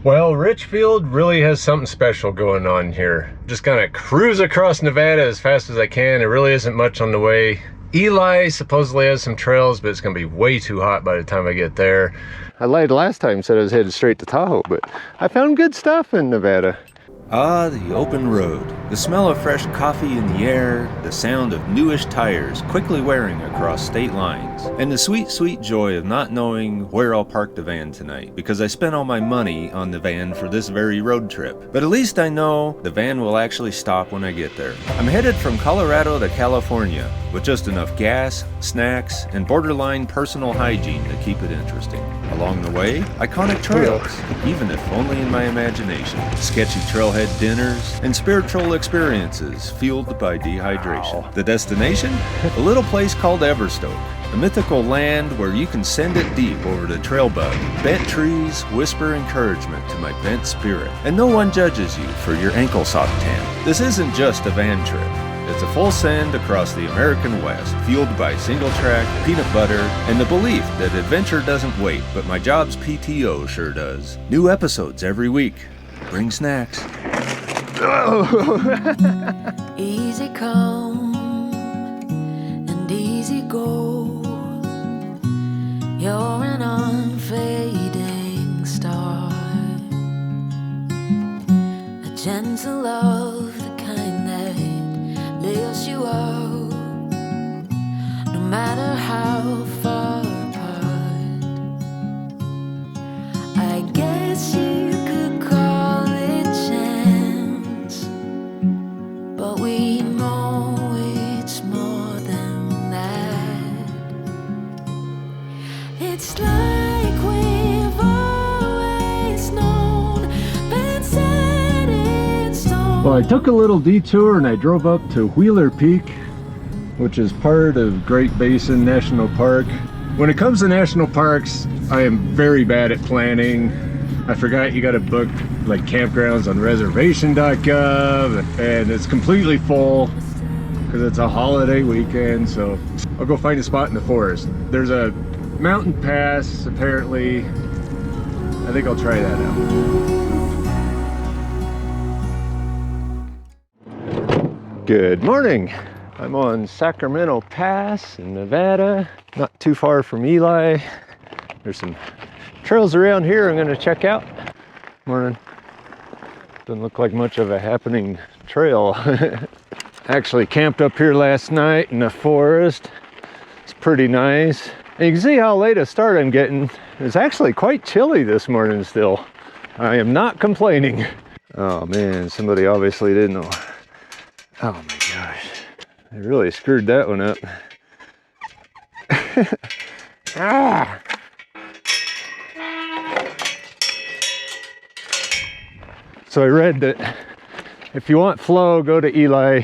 Well, Richfield really has something special going on here. Just kind of cruise across Nevada as fast as I can. There really isn't much on the way. Eli supposedly has some trails, but it's going to be way too hot by the time I get there. I lied last time, said I was headed straight to Tahoe, but I found good stuff in Nevada. Ah, the open road. The smell of fresh coffee in the air, the sound of newish tires quickly wearing across state lines, and the sweet, sweet joy of not knowing where I'll park the van tonight, because I spent all my money on the van for this very road trip. But at least I know the van will actually stop when I get there. I'm headed from Colorado to California, with just enough gas, snacks, and borderline personal hygiene to keep it interesting. Along the way, iconic trails, even if only in my imagination. Sketchy trailhead dinners, and spiritual experiences fueled by dehydration. The destination? A little place called Everstoke, a mythical land where you can send it deep over the trail bug. Bent trees whisper encouragement to my bent spirit, and no one judges you for your ankle sock tan. This isn't just a van trip. It's a full send across the American West, fueled by single track, peanut butter, and the belief that adventure doesn't wait, but my job's PTO sure does. New episodes every week. Bring snacks. Easy come and easy go. You're an unfading star, a gentle love, the kind that lifts you up, no matter how far apart. I guess you could call it chance, but we know it's more than that. It's like we've always known, been set in stone. Well, I took a little detour and I drove up to Wheeler Peak, which is part of Great Basin National Park. When it comes to national parks, I am very bad at planning. I forgot you gotta book like campgrounds on reservation.gov, and it's completely full because it's a holiday weekend, so I'll go find a spot in the forest. There's a mountain pass, apparently. I think I'll try that out. Good morning. I'm on Sacramento Pass in Nevada, not too far from Eli. There's some trails around here I'm gonna check out. Morning. Doesn't look like much of a happening trail. Actually camped up here last night in the forest. It's pretty nice. And you can see how late a start I'm getting. It's actually quite chilly this morning still. I am not complaining. Oh man, somebody obviously didn't know. Oh my gosh. I really screwed that one up. Ah! So I read that if you want flow, go to Eli.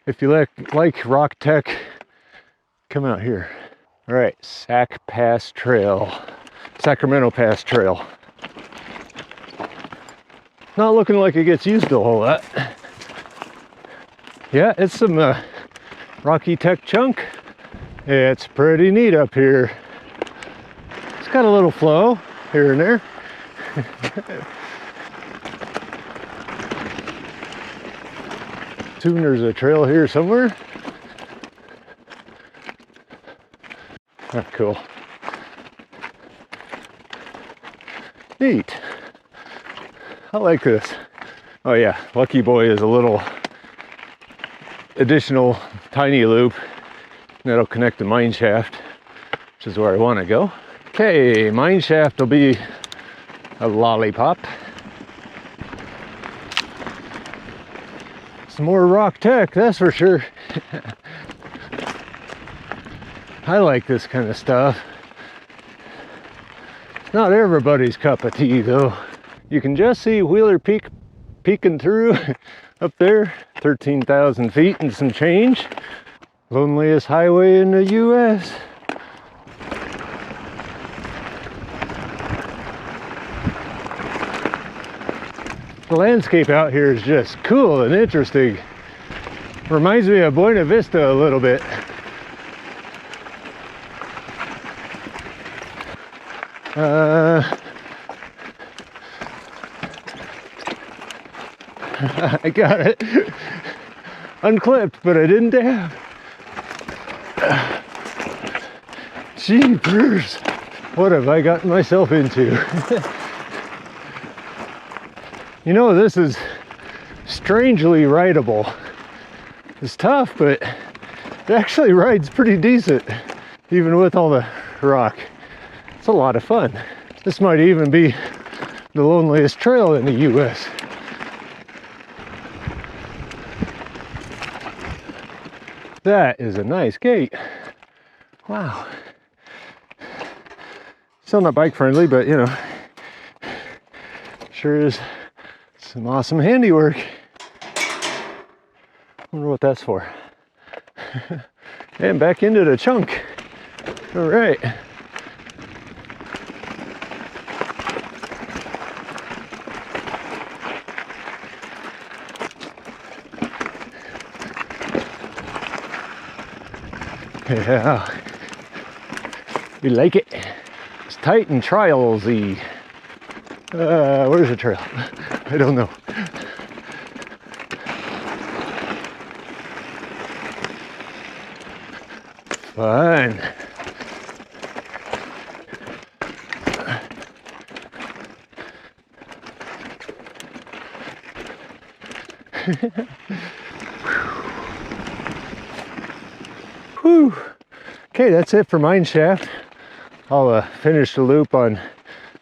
If you like rock tech, come out here. All right, Sacramento Pass Trail. Not looking like it gets used a whole lot. Yeah, it's some rocky tech chunk. It's pretty neat up here. It's got a little flow here and there. Assuming there's a trail here somewhere. Ah, cool. Neat. I like this. Oh yeah, Lucky Boy is a little additional tiny loop that'll connect the mine shaft, which is where I want to go. Okay, mine shaft will be a lollipop. Some more rock tech, that's for sure. I like this kind of stuff. It's not everybody's cup of tea though. You can just see Wheeler Peak peeking through up there, 13,000 feet and some change. Loneliest highway in the US. The landscape out here is just cool and interesting. Reminds me of Buena Vista a little bit. I got it. Unclipped, but I didn't dab. Jeepers. What have I gotten myself into? You know, this is strangely rideable. It's tough, but it actually rides pretty decent, even with all the rock. It's a lot of fun. This might even be the loneliest trail in the US. That is a nice gate. Wow. Still not bike friendly, but you know, sure is some awesome handiwork. Wonder what that's for. And back into the chunk. All right. Yeah, we like it. It's tight and trialsy. Where's the trail? I don't know. Fun. Whew. Okay, that's it for mine shaft. I'll finish the loop on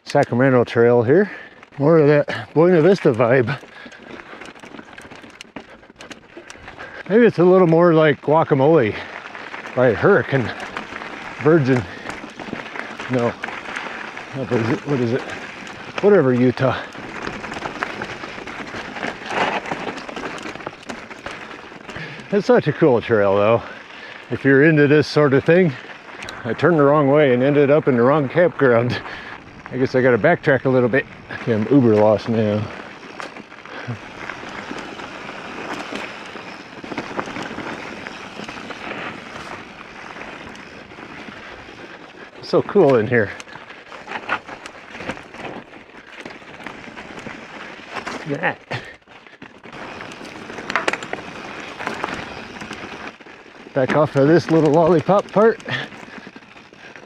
Sacramento Trail here. More of that Buena Vista vibe. Maybe it's a little more like Guacamole by Hurricane Virgin. No, not Virgin. What is it? Whatever, Utah. It's such a cool trail though. If you're into this sort of thing. I turned the wrong way and ended up in the wrong campground. I guess I gotta backtrack a little bit. Okay, I'm uber lost now. It's so cool in here. Look at that. Back off of this little lollipop part.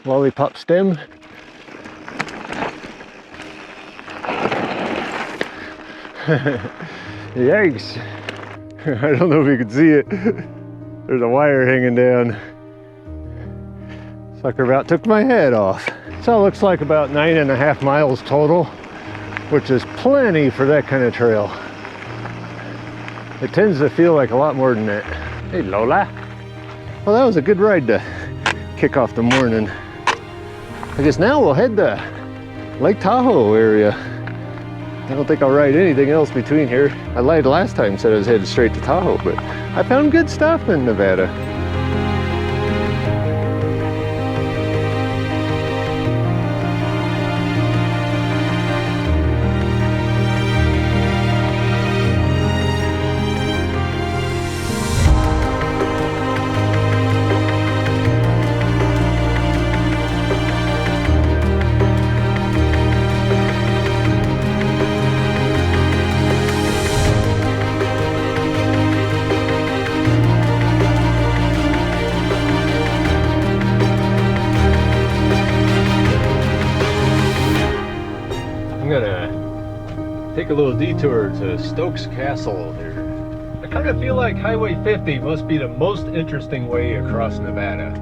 Lollipop stem. Yikes. I don't know if you can see it. There's a wire hanging down. Sucker about took my head off. So it looks like about 9.5 miles total, which is plenty for that kind of trail. It tends to feel like a lot more than that. Hey Lola. Well, that was a good ride to kick off the morning. I guess now we'll head to Lake Tahoe area. I don't think I'll ride anything else between here. I lied last time, said I was headed straight to Tahoe, but I found good stuff in Nevada. Take a little detour to Stokes Castle here. I kind of feel like Highway 50 must be the most interesting way across Nevada.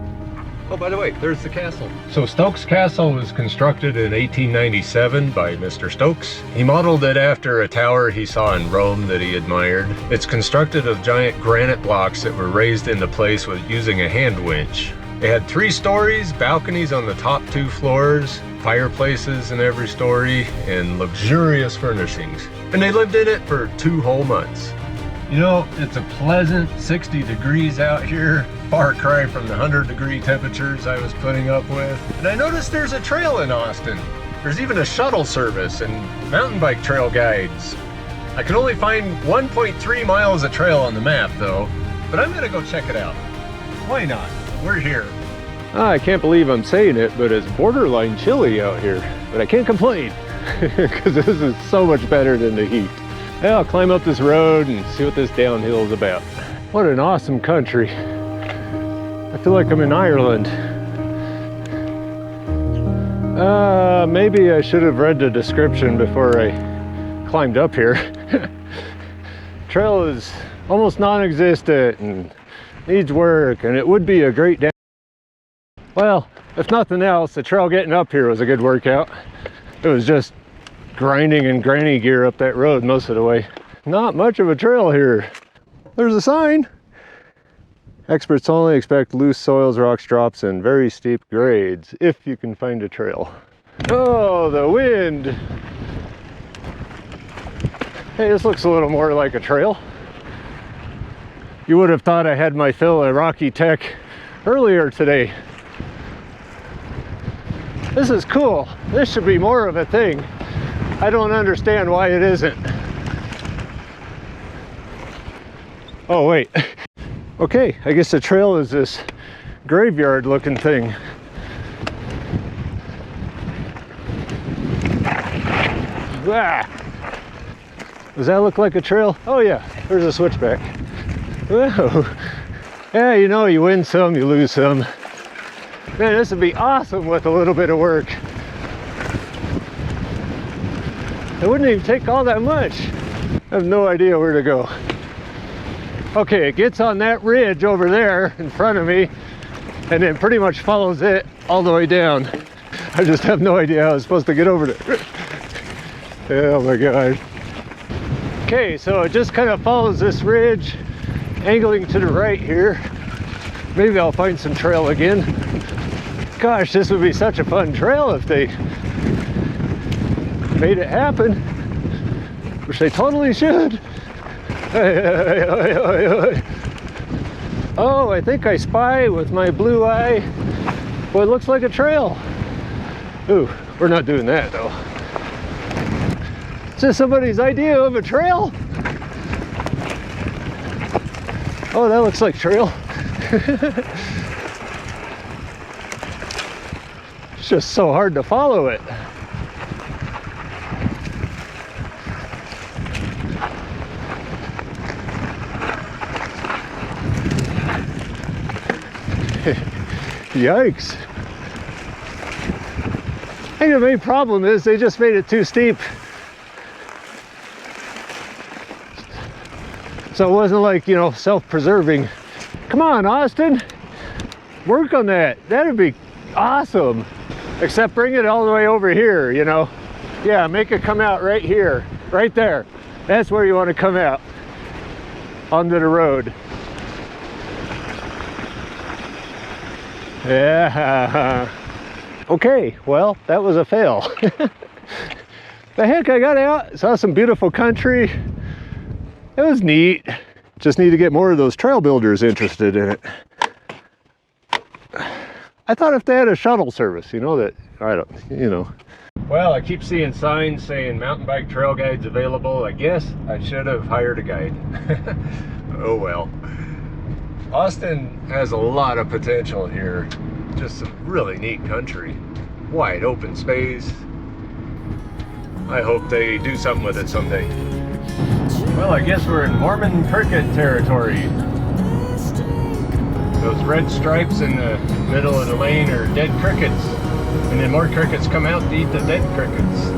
Oh, by the way, there's the castle. So Stokes Castle was constructed in 1897 by Mr. Stokes. He modeled it after a tower he saw in Rome that he admired. It's constructed of giant granite blocks that were raised into place with using a hand winch. They had 3 stories, balconies on the top 2 floors, fireplaces in every story, and luxurious furnishings. And they lived in it for 2 whole months. You know, it's a pleasant 60 degrees out here, far cry from the 100-degree temperatures I was putting up with. And I noticed there's a trail in Austin. There's even a shuttle service and mountain bike trail guides. I can only find 1.3 miles of trail on the map though, but I'm gonna go check it out. Why not? We're here. I can't believe I'm saying it, but it's borderline chilly out here. But I can't complain, because this is so much better than the heat. Yeah, I'll climb up this road and see what this downhill is about. What an awesome country. I feel like I'm in Ireland. Maybe I should have read the description before I climbed up here. Trail is almost non-existent and needs work, and it would be a great down. Well, if nothing else, the trail getting up here was a good workout. It was just grinding in granny gear up that road most of the way. Not much of a trail here. There's a sign. Experts only expect loose soils, rocks, drops, and very steep grades if you can find a trail. Oh, the wind. Hey, this looks a little more like a trail. You would have thought I had my fill of Rocky Tech earlier today. This is cool. This should be more of a thing. I don't understand why it isn't. Oh, wait. Okay, I guess the trail is this graveyard looking thing. Ah. Does that look like a trail? Oh yeah, there's a switchback. Whoa. Yeah, you know, you win some, you lose some. Man, this would be awesome with a little bit of work. It wouldn't even take all that much. I have no idea where to go. Okay, it gets on that ridge over there in front of me and then pretty much follows it all the way down. I just have no idea how I was supposed to get over there. Oh my God. Okay, so it just kind of follows this ridge, angling to the right here. Maybe I'll find some trail again. Gosh, this would be such a fun trail if they made it happen, which they totally should. Oh, I think I spy with my blue eye what looks like a trail. Ooh, we're not doing that though. Is this somebody's idea of a trail? Oh, that looks like trail. It's just so hard to follow it. Yikes. I think the main problem is they just made it too steep. So it wasn't like, you know, self-preserving. Come on, Austin. Work on that. That'd be awesome. Except bring it all the way over here, you know. Yeah, make it come out right here. Right there. That's where you want to come out. Onto the road. Yeah. Okay, well, that was a fail. The heck, I got out, saw some beautiful country. It was neat. Just need to get more of those trail builders interested in it. I thought if they had a shuttle service, you know, that, I don't, you know. Well, I keep seeing signs saying mountain bike trail guides available. I guess I should have hired a guide. Oh well. Austin has a lot of potential here. Just some really neat country. Wide open space. I hope they do something with it someday. Well, I guess we're in Mormon cricket territory. Those red stripes in the middle of the lane are dead crickets. And then more crickets come out to eat the dead crickets.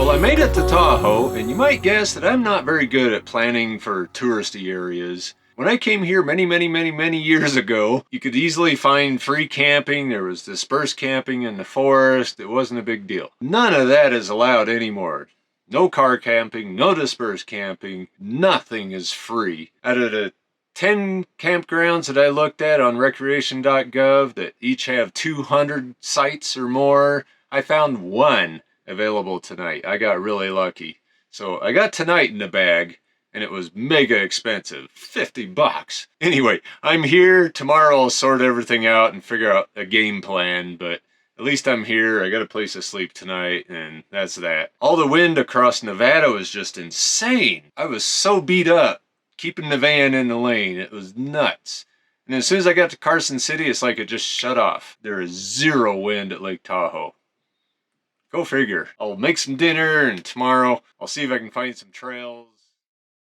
I made it to Tahoe, and you might guess that I'm not very good at planning for touristy areas. When I came here many years ago, you could easily find free camping. There was dispersed camping in the forest. It wasn't a big deal. None of that is allowed anymore. No car camping, no dispersed camping, nothing is free. Out of the 10 campgrounds that I looked at on recreation.gov that each have 200 sites or more, I found one available tonight. I got really lucky. So I got tonight in the bag, and it was mega expensive, $50. Anyway, I'm here. Tomorrow I'll sort everything out and figure out a game plan, but At least I'm here. I got a place to sleep tonight, and that's that. All the wind across Nevada was just insane. I was so beat up keeping the van in the lane. It was nuts. And as soon as I got to Carson City, it's like it just shut off. There is zero wind at Lake Tahoe. Go figure. I'll make some dinner, and tomorrow I'll see if I can find some trails.